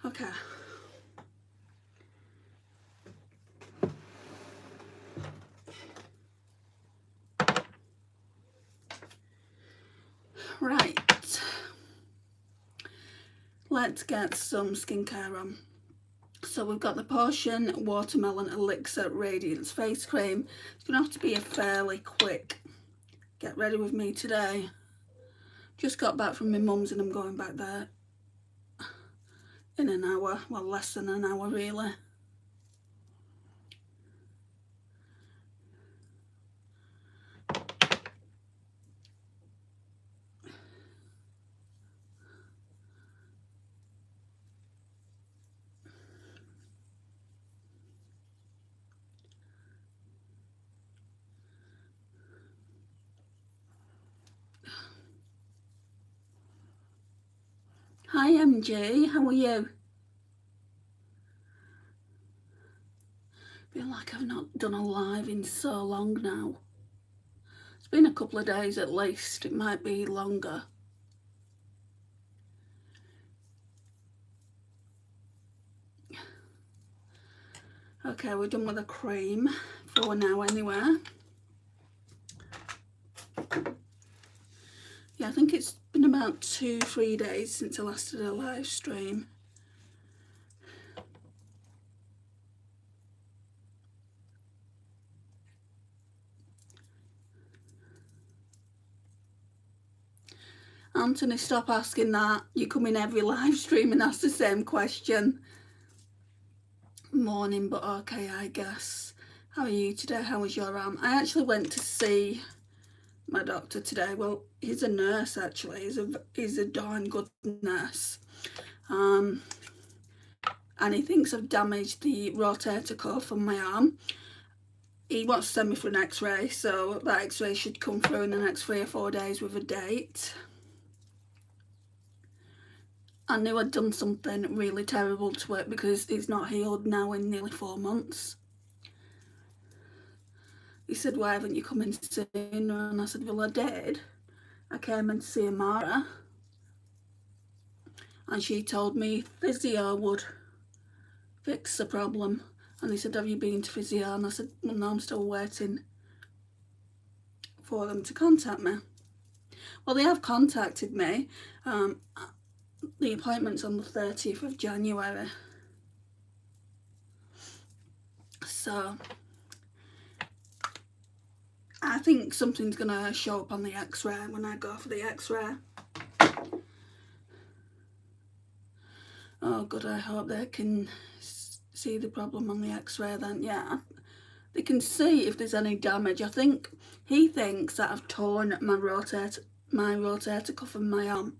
Okay. Right. Let's get some skincare on. So we've got the Portion Watermelon Elixir Radiance Face Cream. It's going to have to be a fairly quick get ready with me today. Just got back from my mum's and I'm going back there in an hour. Well, less than an hour really. Hi MG, how are you? Feel like I've not done a live in so long now. It's been a couple of days at least, it might be longer. Okay, we're done with the cream for now anyway. Yeah, I think it's been about 2-3 days since I last did a live stream. Anthony, stop asking that. You come in every live stream and ask the same question. Morning, but okay, I guess. How are you today? How was your arm? I actually went to see my doctor today. Well, he's a nurse actually. He's a darn good nurse. And he thinks I've damaged the rotator cuff on my arm. He wants to send me for an x-ray, so that x-ray should come through in the next 3 or 4 days with a date. I knew I'd done something really terrible to it because it's not healed now in nearly 4 months. He said, why haven't you come in sooner? And I said, well, I did. I came in to see Amara and she told me physio would fix the problem. And he said, have you been to physio? And I said, well, no, I'm still waiting for them to contact me. Well, they have contacted me. The appointment's on the 30th of January. So I think something's going to show up on the x-ray when I go for the x-ray. Oh good, I hope they can see the problem on the x-ray then. Yeah, they can see if there's any damage. I think he thinks that I've torn my rotator cuff in my arm.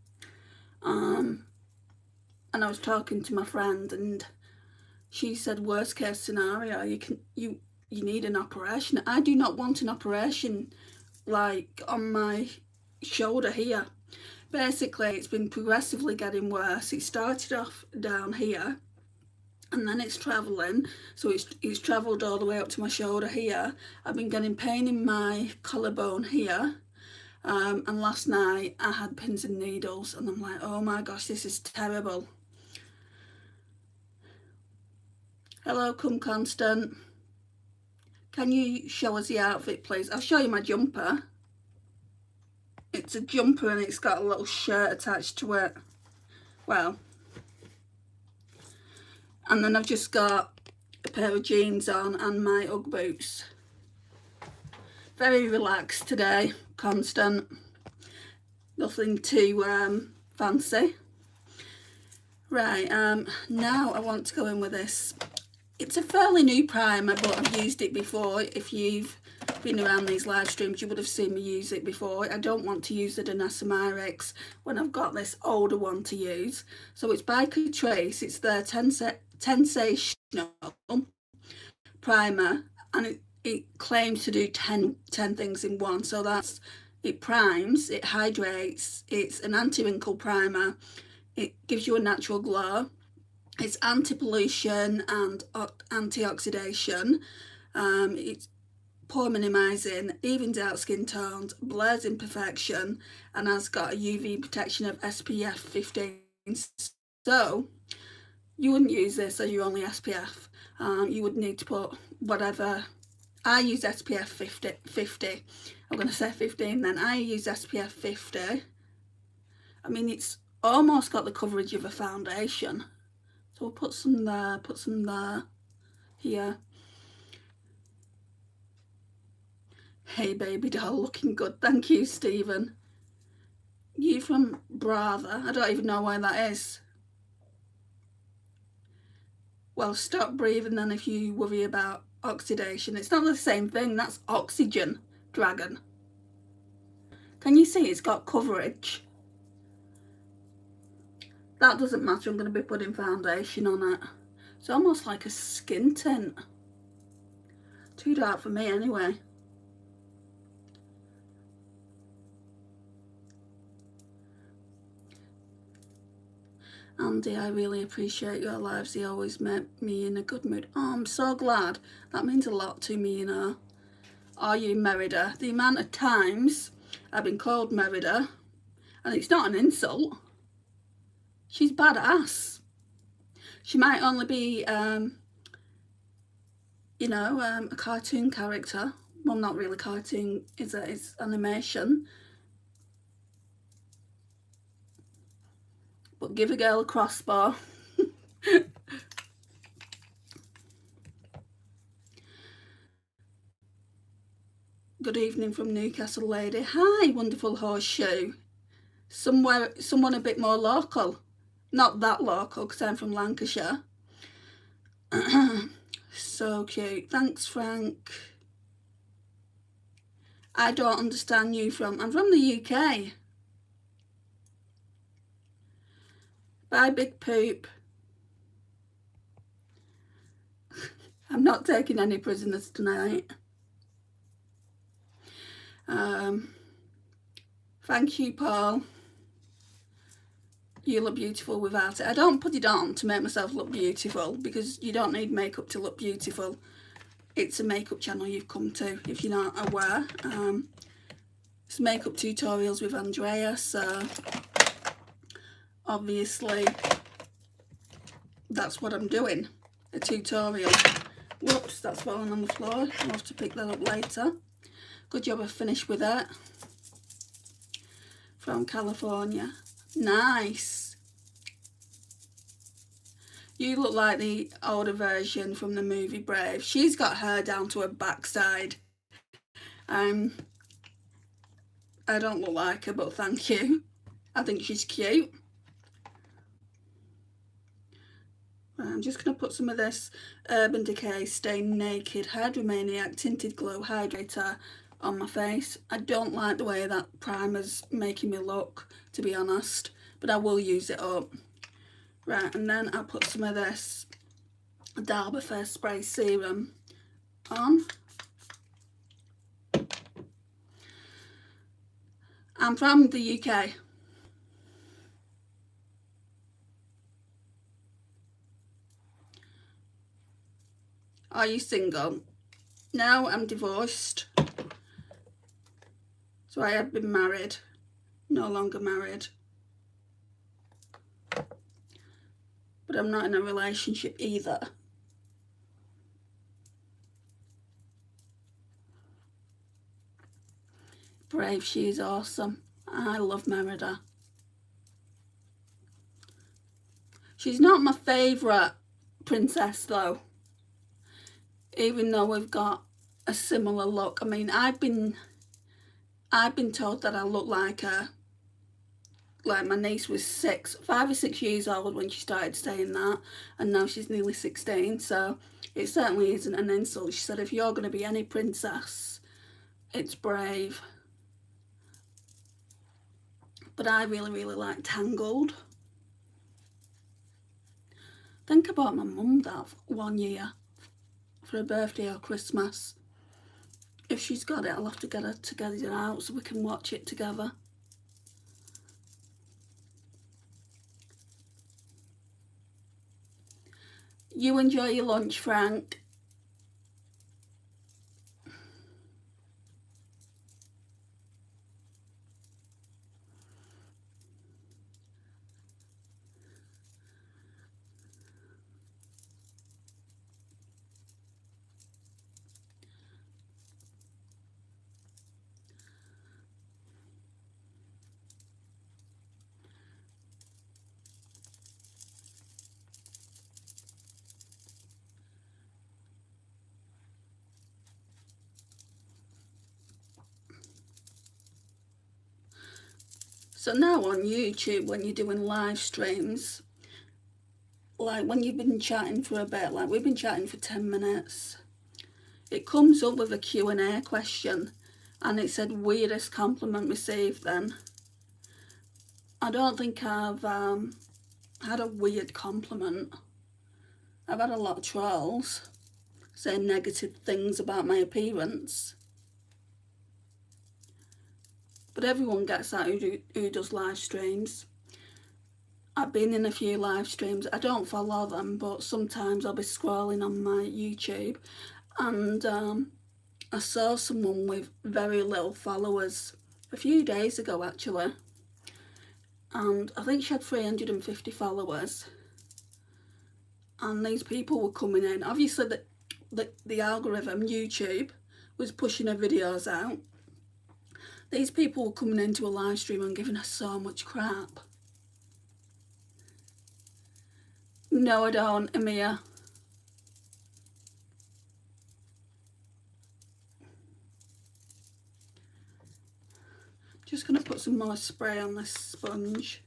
And I was talking to my friend and she said worst case scenario, you need an operation. I do not want an operation like on my shoulder here. Basically, it's been progressively getting worse. It started off down here and then it's travelling. So it's travelled all the way up to my shoulder here. I've been getting pain in my collarbone here. And last night I had pins and needles and I'm like, oh my gosh, this is terrible. Hello, come Constant. Can you show us the outfit, please? I'll show you my jumper. It's a jumper and it's got a little shirt attached to it. Well, and then I've just got a pair of jeans on and my Ugg boots. Very relaxed today, Constant. Nothing too fancy. Right, now I want to go in with this. It's a fairly new primer, but I've used it before. If you've been around these live streams, you would have seen me use it before. I don't want to use the Danessa when I've got this older one to use. So it's by Catrice. It's their Sensational primer, and it claims to do 10 things in one. So that's, it primes, it hydrates, it's an anti-wrinkle primer, it gives you a natural glow. It's anti-pollution and antioxidation. It's pore minimising, evens out skin tones, blurs imperfection, and has got a UV protection of SPF 15. So you wouldn't use this as your only SPF. You would need to put whatever. I use SPF 50. I'm going to say 15 then. I use SPF 50. I mean, it's almost got the coverage of a foundation. So we'll put some there, put some there, here. Hey baby doll, looking good. Thank you, Stephen. You from Brava? I don't even know where that is. Well, stop breathing then if you worry about oxidation. It's not the same thing. That's oxygen, dragon. Can you see it's got coverage? That doesn't matter. I'm going to be putting foundation on it. It's almost like a skin tint. Too dark for me anyway. Andy, I really appreciate your lives. They always make me in a good mood. Oh, I'm so glad. That means a lot to me, you know. Are you Merida? The amount of times I've been called Merida, and it's not an insult. She's badass. She might only be, you know, a cartoon character. Well, not really cartoon, is it? It's animation. But give a girl a crossbar. Good evening from Newcastle, lady. Hi, wonderful horseshoe. Someone a bit more local. Not that local, because I'm from Lancashire. So cute. Thanks, Frank. I don't understand you from... I'm from the UK. Bye, big poop. I'm not taking any prisoners tonight. Thank you, Paul. You look beautiful without it. I don't put it on to make myself look beautiful, because you don't need makeup to look beautiful. It's a makeup channel you've come to, if you're not aware. It's makeup tutorials with Andrea, so obviously that's what I'm doing, a tutorial. Whoops, that's fallen on the floor. I'll have to pick that up later. Good job I finished with it. From California. Nice. You look like the older version from the movie Brave. She's got hair down to her backside. I don't look like her, but thank you. I think she's cute. I'm just going to put some of this Urban Decay Stay Naked Hydra Maniac Tinted Glow Hydrator on my face. I don't like the way that primer's making me look, to be honest, but I will use it up. Right, and then I'll put some of this Darby First Spray Serum on. I'm from the UK. Are you single? No, I'm divorced. So I have been married, no longer married. But I'm not in a relationship either. Brave, she is awesome. I love Merida. She's not my favourite princess though. Even though we've got a similar look. I mean, I've been told that I look like her. Like my niece was 5 or 6 years old when she started saying that, and now she's nearly 16, so it certainly isn't an insult. She said, if you're going to be any princess, it's Brave. But I really like Tangled. I think I bought my mum that 1 year for her birthday or Christmas. If she's got it, I'll have to get her to get it out so we can watch it together. You enjoy your lunch, Frank. So now on YouTube, when you're doing live streams, like when you've been chatting for a bit, like we've been chatting for 10 minutes, it comes up with a Q&A question, and it said weirdest compliment received then. I don't think I've had a weird compliment. I've had a lot of trolls saying negative things about my appearance. But everyone gets that who does live streams. I've been in a few live streams. I don't follow them, but sometimes I'll be scrolling on my YouTube and I saw someone with very little followers a few days ago actually, and I think she had 350 followers, and these people were coming in. Obviously the algorithm, YouTube, was pushing her videos out. These people were coming into a live stream and giving her so much crap. No, I don't, Amir. Just going to put some more spray on this sponge.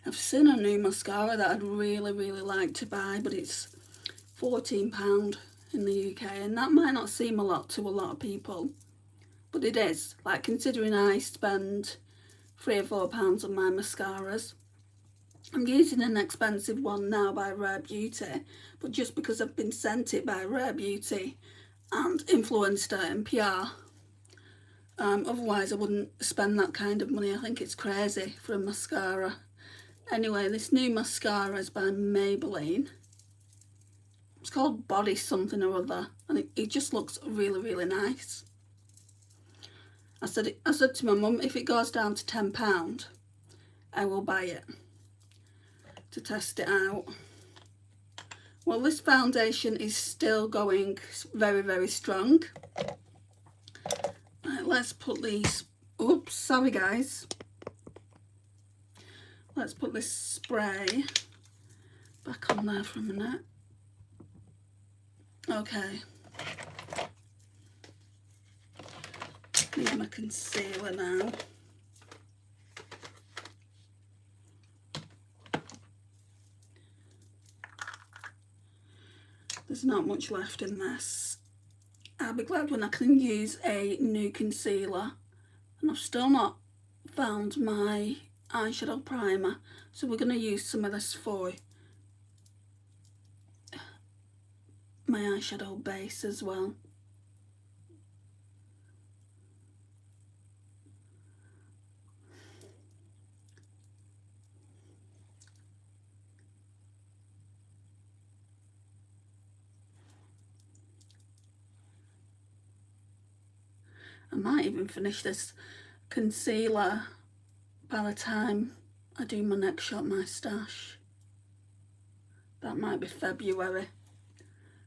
I've seen a new mascara that I'd really like to buy, but it's £14 in the UK, and that might not seem a lot to a lot of people, but it is. Like, considering I spend £3 or £4 on my mascaras. I'm using an expensive one now by Rare Beauty, but just because I've been sent it by Rare Beauty and influenced her in PR. Otherwise I wouldn't spend that kind of money. I think it's crazy for a mascara. Anyway, this new mascara is by Maybelline. It's called Body something or other, and it just looks really nice. I said to my mum, if it goes down to £10, I will buy it to test it out. Well, this foundation is still going very strong. Right, let's put these, oops, sorry guys. Let's put this spray back on there for a minute. Okay. Need my concealer now. There's not much left in this. I'll be glad when I can use a new concealer. And I've still not found my eyeshadow primer, so we're going to use some of this for my eyeshadow base as well. I might even finish this concealer by the time I do my next Shop My Stash. That might be February.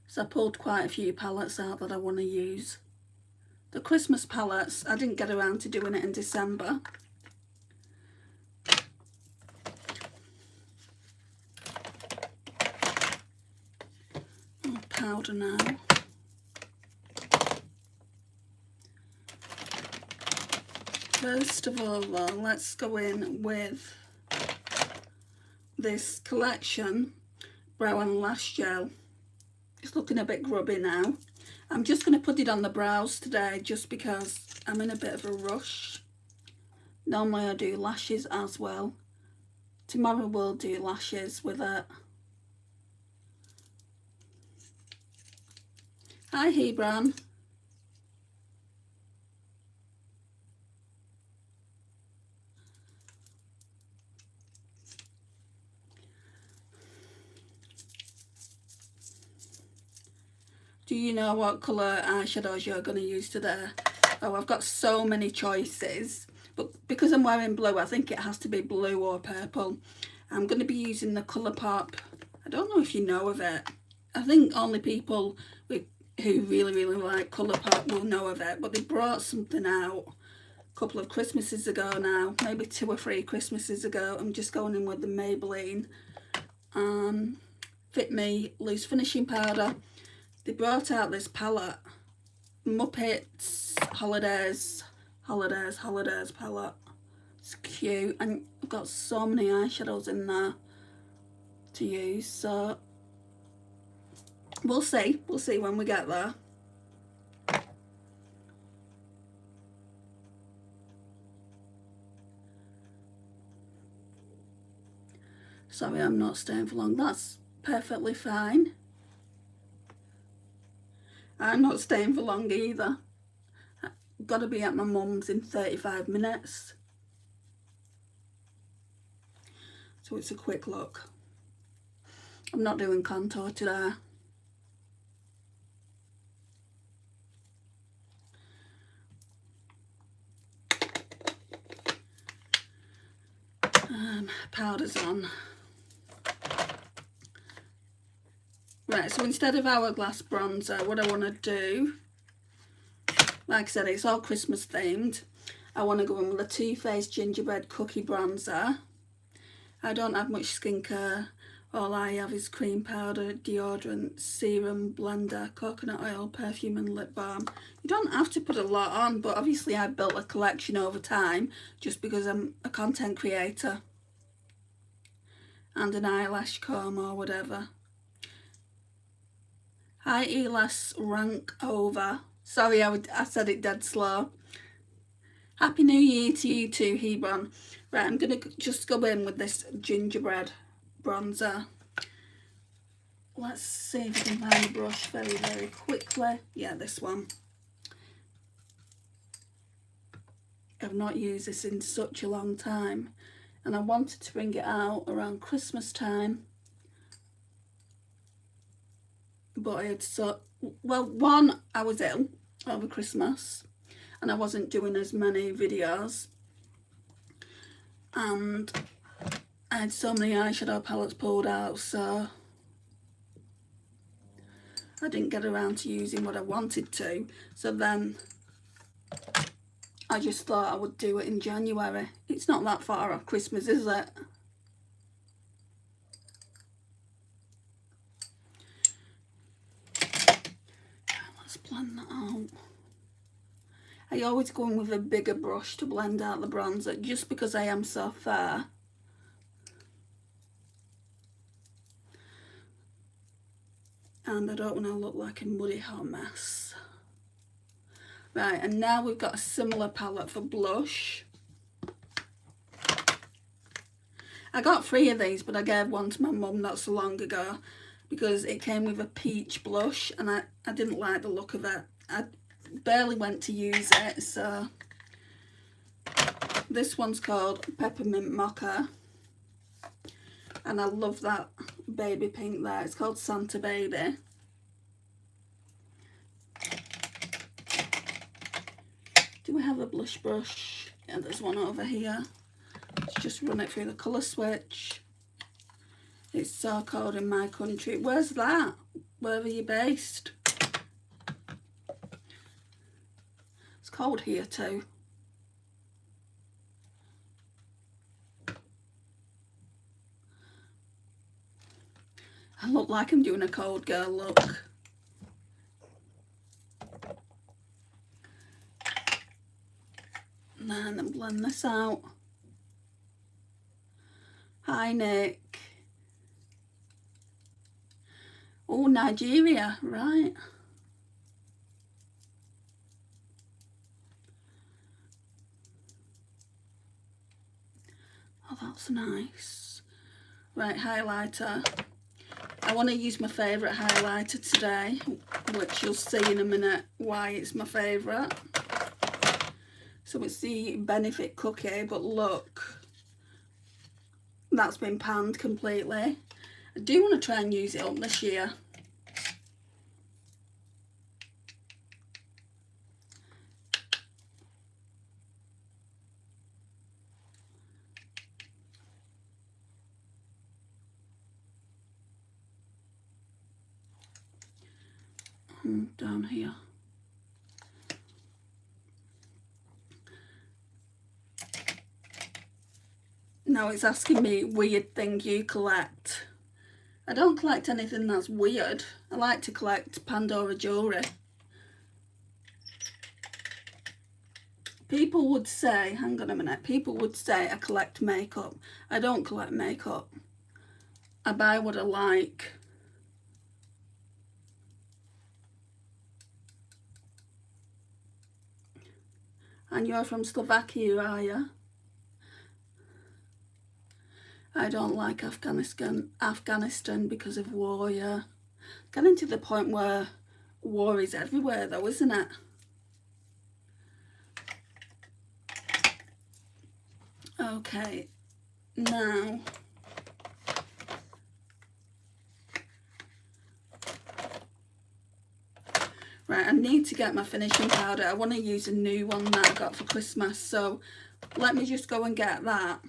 So I pulled quite a few palettes out that I want to use. The Christmas palettes, I didn't get around to doing it in December. Powder now. First of all though, let's go in with this collection brow and lash gel. It's looking a bit grubby now. I'm just going to put it on the brows today just because I'm in a bit of a rush. Normally I do lashes as well. Tomorrow we'll do lashes with it. Hi Hebron. Do you know what colour eyeshadows you're going to use today? Oh, I've got so many choices, but because I'm wearing blue, I think it has to be blue or purple. I'm going to be using the Colourpop. I don't know if you know of it. I think only people who really like Colourpop will know of it, but they brought something out a couple of Christmases ago now, maybe 2 or 3 Christmases ago. I'm just going in with the Maybelline Fit Me Loose Finishing Powder they brought out this palette, Muppets Holidays palette. It's cute, and I've got so many eyeshadows in there to use, so we'll see when we get there. Sorry, I'm not staying for long. That's perfectly fine. I'm not staying for long either. I've got to be at my mum's in 35 minutes. So it's a quick look. I'm not doing contour today. Powder's on. Right, so instead of Hourglass bronzer, what I want to do, like I said, it's all Christmas themed. I want to go in with a Too Faced Gingerbread Cookie Bronzer. I don't have much skincare. All I have is cream powder, deodorant, serum, blender, coconut oil, perfume and lip balm. You don't have to put a lot on, but obviously I built a collection over time just because I'm a content creator. And an eyelash comb or whatever. High Elas Rank Over. Sorry, I said it dead slow. Happy New Year to you too, Hebron. Right, I'm going to just go in with this gingerbread bronzer. Let's see if I can find a brush very, very quickly. Yeah, this one. I've not used this in such a long time, and I wanted to bring it out around Christmas time. But I had one, I was ill over Christmas and I wasn't doing as many videos, and I had so many eyeshadow palettes pulled out, so I didn't get around to using what I wanted to. So then I just thought I would do it in January. It's not that far off Christmas, is it? Blend that out. I always go in with a bigger brush to blend out the bronzer just because I am so fair. And I don't want to look like a muddy hot mess. Right, and now we've got a similar palette for blush. I got 3 of these, but I gave one to my mum not so long ago, because it came with a peach blush and I didn't like the look of it. I barely went to use it, so this one's called Peppermint Mocha, and I love that baby pink there. It's called Santa Baby. Do we have a blush brush? Yeah, there's one over here. Let's just run it through the colour switch. It's so cold in my country. Where's that? Where are you based? It's cold here too. I look like I'm doing a cold girl look. And then blend this out. Hi Nick. Oh, Nigeria, right. Oh, that's nice. Right, highlighter. I want to use my favourite highlighter today, which you'll see in a minute why it's my favourite. So it's the Benefit Cookie, but look, that's been panned completely. I do want to try and use it up this year. Down here. Now it's asking me weird thing you collect. I don't collect anything that's weird. I like to collect Pandora jewellery. People would say, hang on a minute, people would say I collect makeup. I don't collect makeup. I buy what I like. And you're from Slovakia, are you? I don't like Afghanistan because of war, yeah. Getting to the point where war is everywhere though, isn't it? Okay, now right, I need to get my finishing powder. I want to use a new one that I got for Christmas, so let me just go and get that.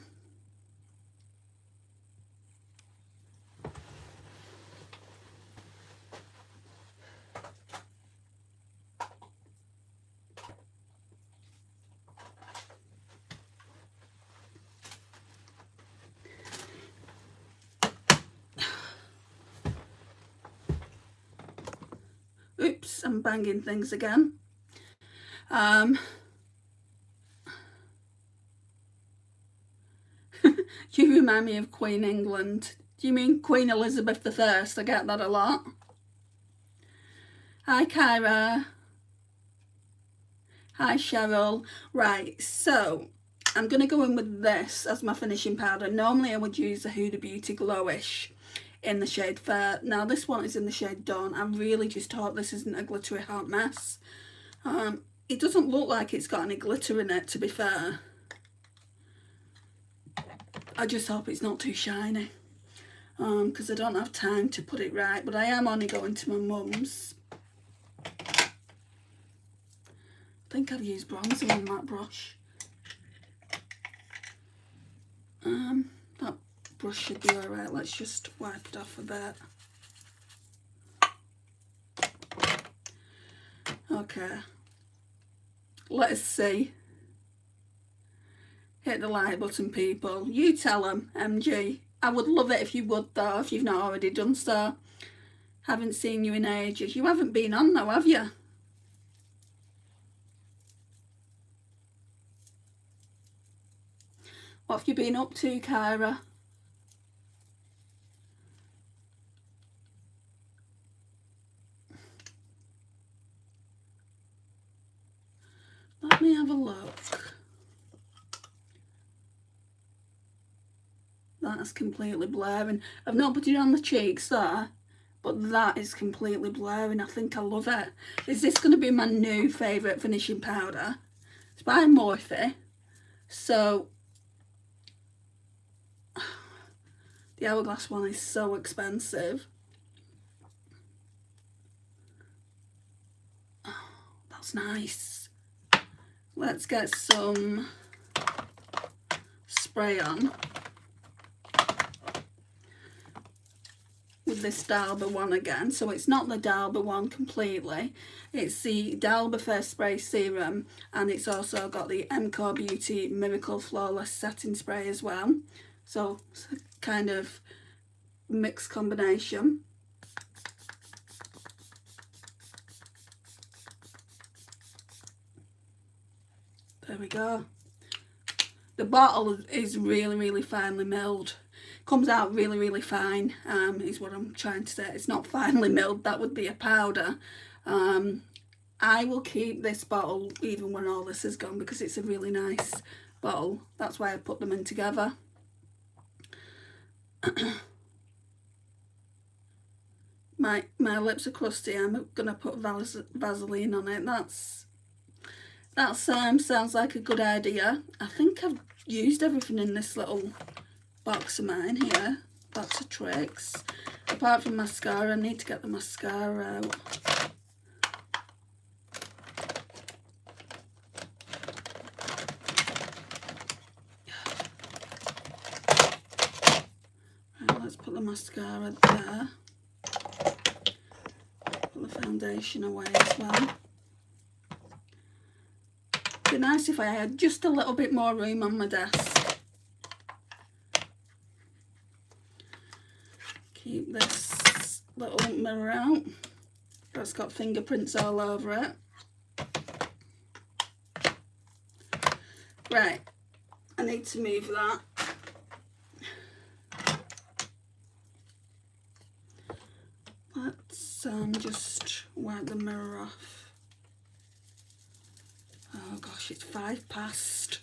Oops, I'm banging things again. You remind me of Queen England. Do you mean Queen Elizabeth I? I get that a lot. Hi Kyra. Hi Cheryl. Right, so I'm going to go in with this as my finishing powder. Normally I would use the Huda Beauty Glowish in the shade Fair. Now this one is in the shade Dawn. I really just hope this isn't a glittery hot mess. It doesn't look like it's got any glitter in it, to be fair. I just hope it's not too shiny, because I don't have time to put it right, but I am only going to my mum's. I think I've used bronzer on that brush. That brush should be alright. Let's just wipe it off a bit. Okay, let's see. Hit the like button, people. You tell them, MG. I would love it if you would, though, if you've not already done so. Haven't seen you in ages. You haven't been on, though, have you? What have you been up to, Kyra? Let me have a look. That's completely blaring. I've not put it on the cheeks there, but that is completely blaring. I think I love it. Is this going to be my new favourite finishing powder? It's by Morphe. So the Hourglass one is so expensive. Oh, that's nice. Let's get some spray on with this Dalba one again. So it's not the Dalba one completely, it's the Dalba First Spray Serum, and it's also got the MCO Beauty Miracle Flawless Setting Spray as well. So it's a kind of mixed combination. There we go. The bottle is really finely milled. Comes out really fine, is what I'm trying to say. It's not finely milled, that would be a powder. I will keep this bottle even when all this is gone, because it's a really nice bottle. That's why I put them in together. My lips are crusty. I'm gonna put Vaseline on it. That sounds like a good idea. I think I've used everything in this little box of mine here. Box of tricks. Apart from mascara, I need to get the mascara out. Right, let's put the mascara there. Put the foundation away as well. It'd be nice if I had just a little bit more room on my desk. keep this little mirror out. That's got fingerprints all over it. Right, I need to move that. Let's just wipe the mirror off. Oh gosh, it's 5 past.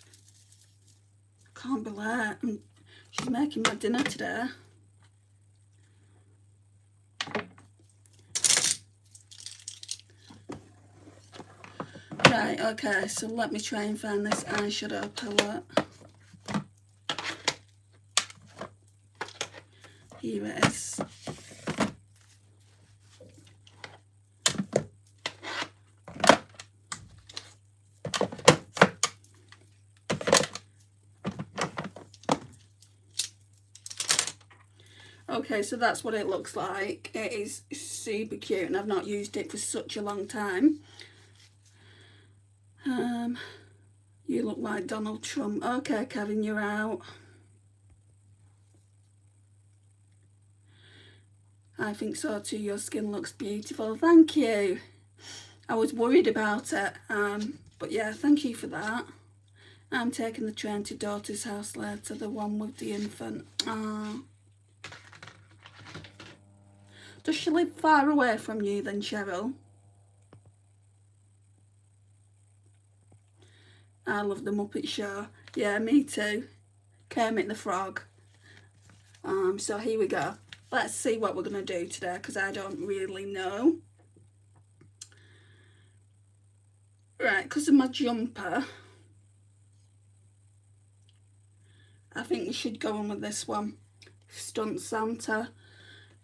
I can't believe it. She's making my dinner today. Right, okay, so let me try and find this eyeshadow palette. Here it is. Okay, so that's what it looks like. It is super cute and I've not used it for such a long time. You look like Donald Trump. Okay, Kevin, you're out. I think so too. Your skin looks beautiful. Thank you. I was worried about it, but yeah, thank you for that. I'm taking the train to daughter's house later, the one with the infant. Oh. Does she live far away from you then, Cheryl? I love the Muppet Show. Yeah, me too. Kermit the Frog. So here we go. Let's see what we're going to do today, because I don't really know. Right, because of my jumper, I think we should go on with this one. Stunt Santa.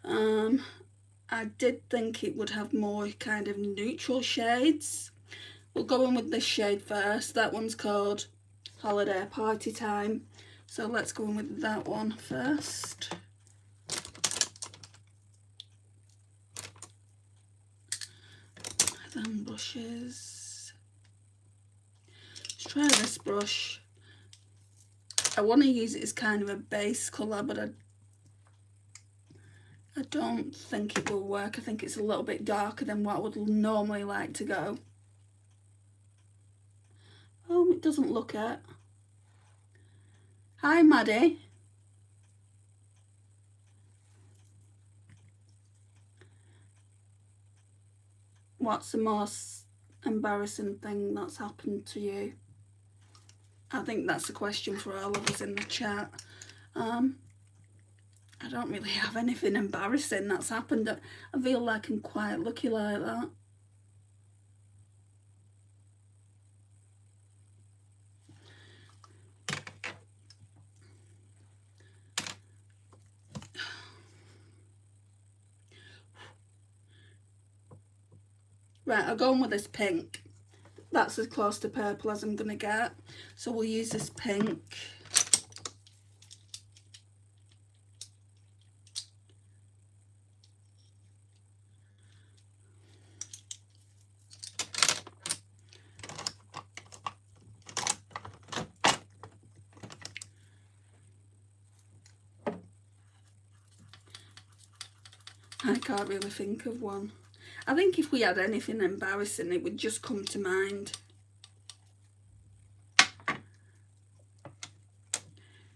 I did think it would have more kind of neutral shades. We'll go on with this shade first. That one's called Holiday Party Time. So let's go on with that one first. Then brushes. Let's try this brush. I want to use it as kind of a base colour, but I don't think it will work. I think it's a little bit darker than what I would normally like to go. Oh, it doesn't look it. Hi, Maddie. What's the most embarrassing thing that's happened to you? I think that's a question for all of us in the chat. I don't really have anything embarrassing that's happened. I feel like I'm quite lucky like that. Right, I'll go on with this pink. That's as close to purple as I'm going to get. So we'll use this pink. I can't really think of one. I think if we had anything embarrassing, it would just come to mind.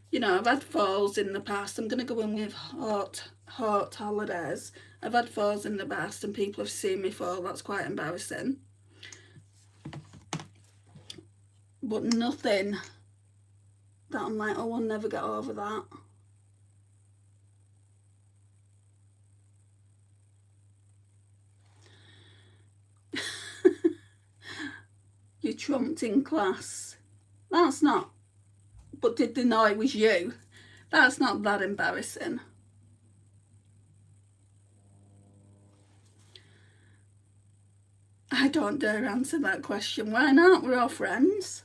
You know, I've had falls in the past. I'm going to go in with hot holidays. I've had falls in the past and people have seen me fall. That's quite embarrassing. But nothing that I'm like, oh, I'll never get over that. You trumped in class. That's not, but did they know it was you? That's not that embarrassing. I don't dare answer that question. Why not? We're all friends.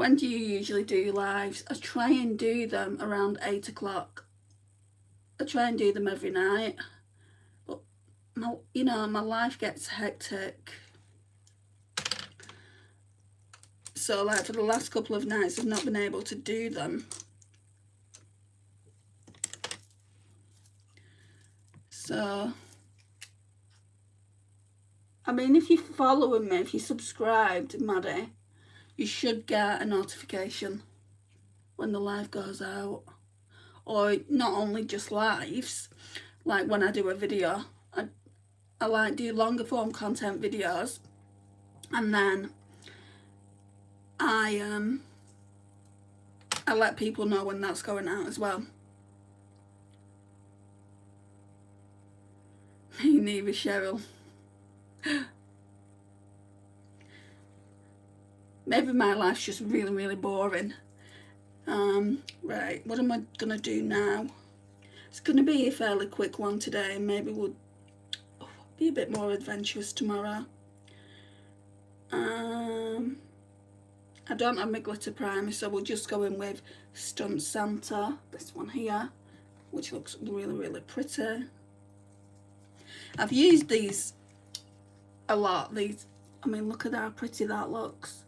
When do you usually do your lives? I try and do them around 8 o'clock. I try and do them every night. But, you know, my life gets hectic. So, like, for the last couple of nights, I've not been able to do them. So, I mean, if you're following me, if you're subscribed, Maddie, you should get a notification when the live goes out. Or not only just lives, like when I do a video, I like do longer form content videos, and then I let people know when that's going out as well. Me neither, Cheryl. Maybe my life's just really, really boring. Right, what am I gonna do now? It's gonna be a fairly quick one today, and maybe we'll be a bit more adventurous tomorrow. I don't have my glitter primer, so we'll just go in with Stunt Santa, this one here, which looks really, really pretty. I've used these a lot. These, I mean, look at how pretty that looks.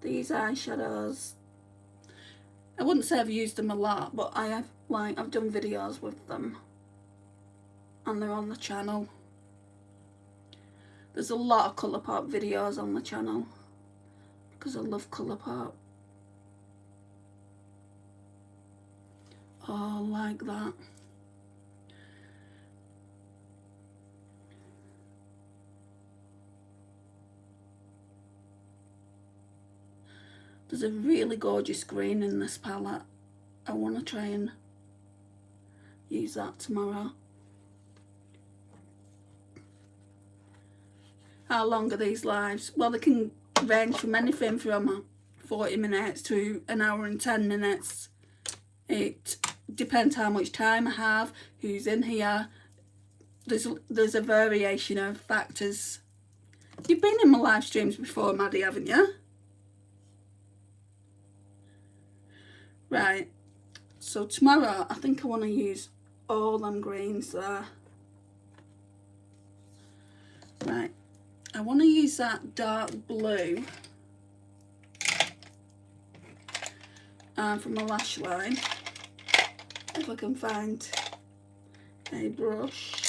These eyeshadows, I wouldn't say I've used them a lot, but I have, like, I've done videos with them, and they're on the channel. There's a lot of Colourpop videos on the channel because I love Colourpop. Oh, like that. There's a really gorgeous green in this palette. I want to try and use that tomorrow. How long are these lives? Well, they can range from anything from 40 minutes to an hour and 10 minutes. It depends how much time I have, who's in here. There's a variation of factors. You've been in my live streams before, Maddie, haven't you? Right, so tomorrow I think I want to use all them greens there. Right, I want to use that dark blue from my lash line, if I can find a brush.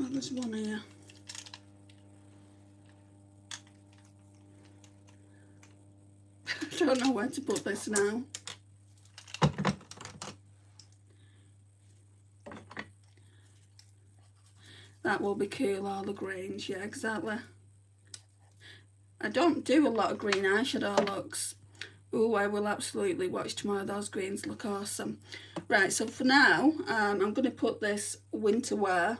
There's one here. I don't know where to put this now. That will be cool, all the greens, yeah, exactly. I don't do a lot of green eyeshadow looks. Oh, I will absolutely watch tomorrow. Those greens look awesome. Right, so for now, I'm going to put this winter wear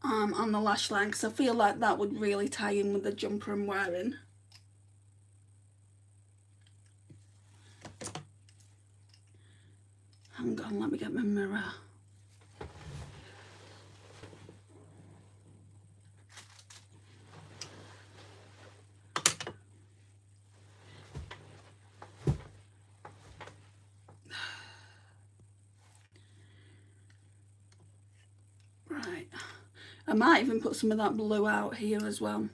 on the lash line because I feel like that would really tie in with the jumper I'm wearing. Hang on, let me get my mirror. Right, I might even put some of that blue out here as well.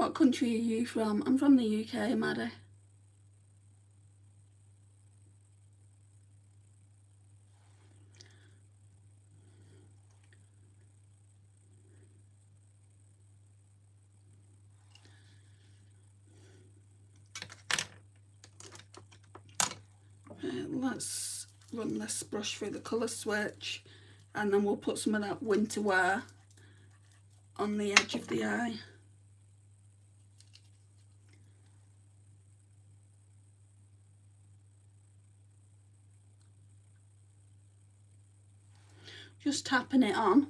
What country are you from? I'm from the UK, Maddie. Let's run this brush through the colour switch, and then we'll put some of that winter wear on the edge of the eye. Just tapping it on.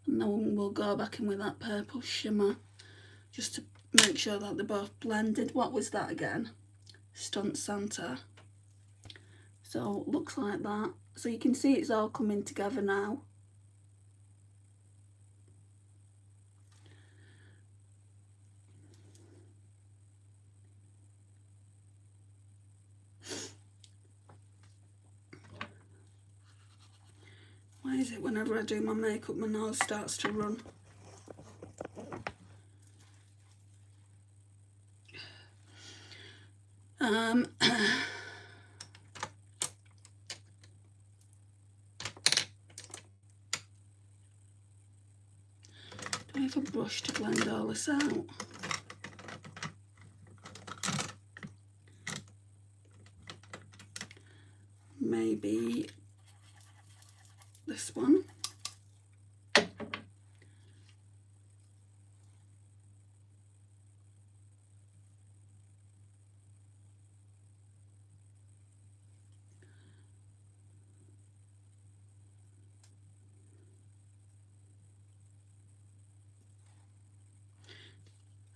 And then we'll go back in with that purple shimmer just to make sure that they're both blended. What was that again? Stunt Santa. So it looks like that. So you can see it's all coming together now. Why is it whenever I do my makeup my nose starts to run? Do I have a brush to blend all this out? Maybe this one.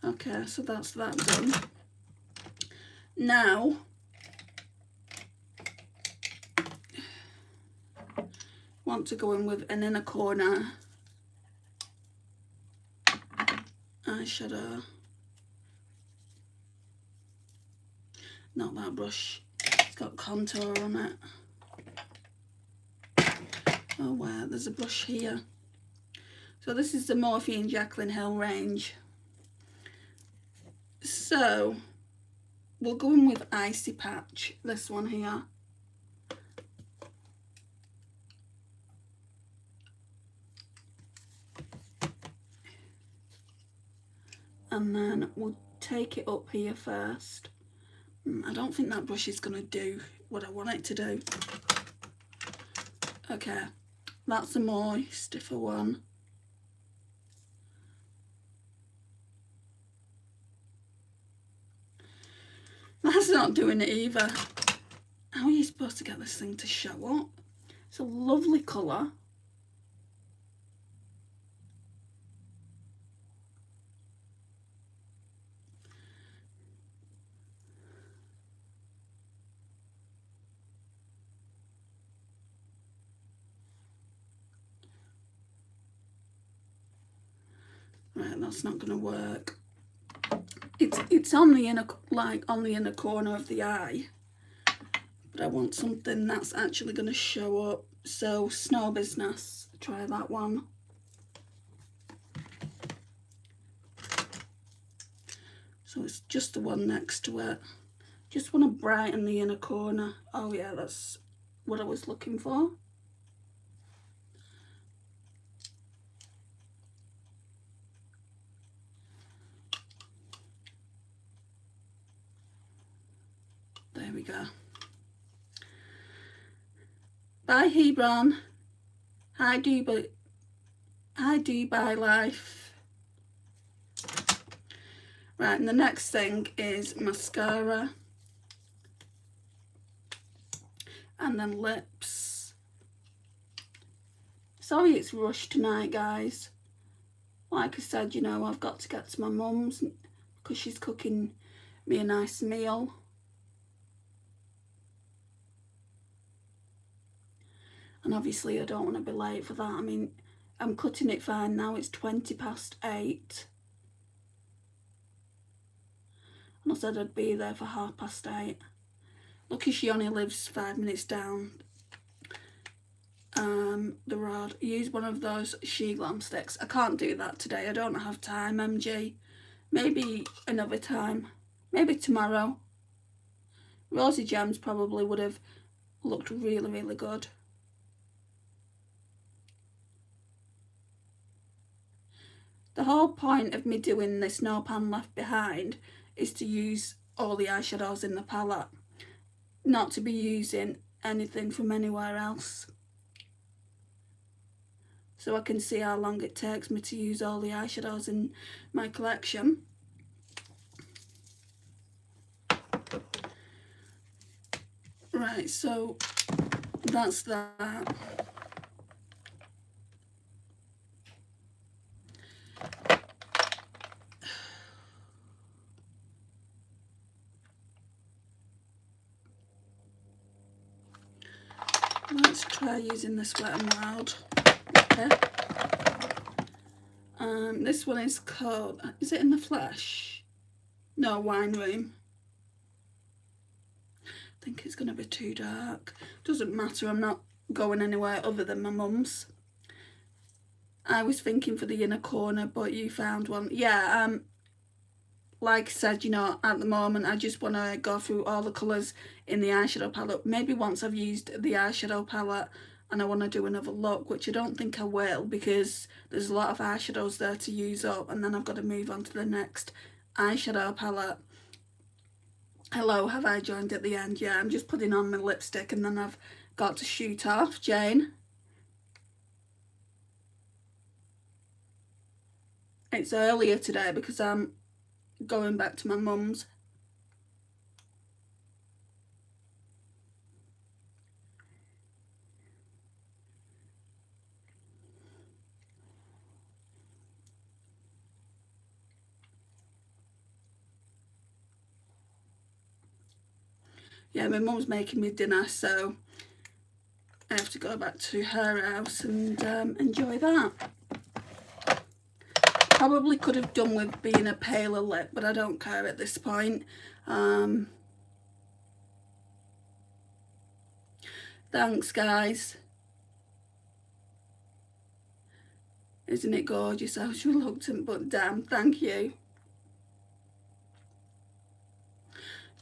Okay, so that's that done. Now, want to go in with an inner corner eyeshadow. Not that brush, it's got contour on it. Oh wow, there's a brush here. So this is the Morphe and Jaclyn Hill range. So we'll go in with Icy Patch, this one here. And then we'll take it up here first. I don't think that brush is going to do what I want it to do. Okay, that's a more stiffer one. That's not doing it either. How are you supposed to get this thing to show up? It's a lovely colour. Right, that's not going to work. It's on the inner, like on the inner corner of the eye, but I want something that's actually going to show up. So Snow Business, try that one. So it's just the one next to it. Just want to brighten the inner corner. Oh yeah, that's what I was looking for. There we go. Bye Hebron. I do buy life. Right, and the next thing is mascara. And then lips. Sorry it's rushed tonight, guys. Like I said, you know, I've got to get to my mum's because she's cooking me a nice meal. And obviously I don't want to be late for that. I mean, I'm cutting it fine now. It's 8:20. and I said I'd be there for 8:30. Lucky she only lives 5 minutes down the road. Use one of those She Glam sticks. I can't do that today. I don't have time, MG. Maybe another time. Maybe tomorrow. Rosy Gems probably would have looked really, really good. The whole point of me doing this No Pan Left Behind is to use all the eyeshadows in the palette, not to be using anything from anywhere else. So I can see how long it takes me to use all the eyeshadows in my collection. Right, so that's that. Let's try using this Wet n Wild. Okay. This one is called, is it In the Flesh? No, Wine Room. I think it's going to be too dark. Doesn't matter, I'm not going anywhere other than my mum's. I was thinking for the inner corner, but you found one. Yeah, like I said, you know, at the moment I just want to go through all the colours in the eyeshadow palette. Maybe once I've used the eyeshadow palette and I want to do another look, which I don't think I will, because there's a lot of eyeshadows there to use up, and then I've got to move on to the next eyeshadow palette. Hello, have I joined at the end? Yeah, I'm just putting on my lipstick and then I've got to shoot off. Jane. It's earlier today because I'm going back to my mum's. Yeah, my mum's making me dinner, so I have to go back to her house and enjoy that. Probably could have done with being a paler lip, but I don't care at this point. Thanks, guys. Isn't it gorgeous? I was reluctant, but damn, thank you.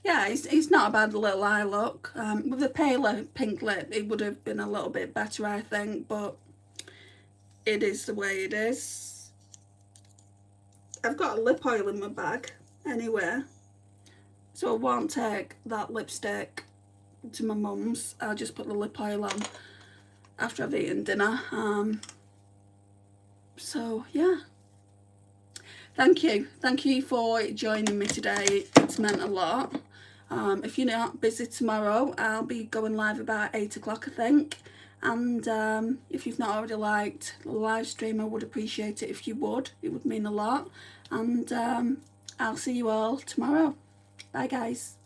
Yeah, it's not a bad little eye look. With a paler pink lip, it would have been a little bit better, I think, but it is the way it is. I've got a lip oil in my bag anyway, so I won't take that lipstick to my mum's. I'll just put the lip oil on after I've eaten dinner. So yeah, thank you for joining me today. It's meant a lot. If you're not busy tomorrow, I'll be going live about 8 o'clock, I think. And if you've not already liked the live stream, I would appreciate it if you would. It would mean a lot. And I'll see you all tomorrow. Bye, guys.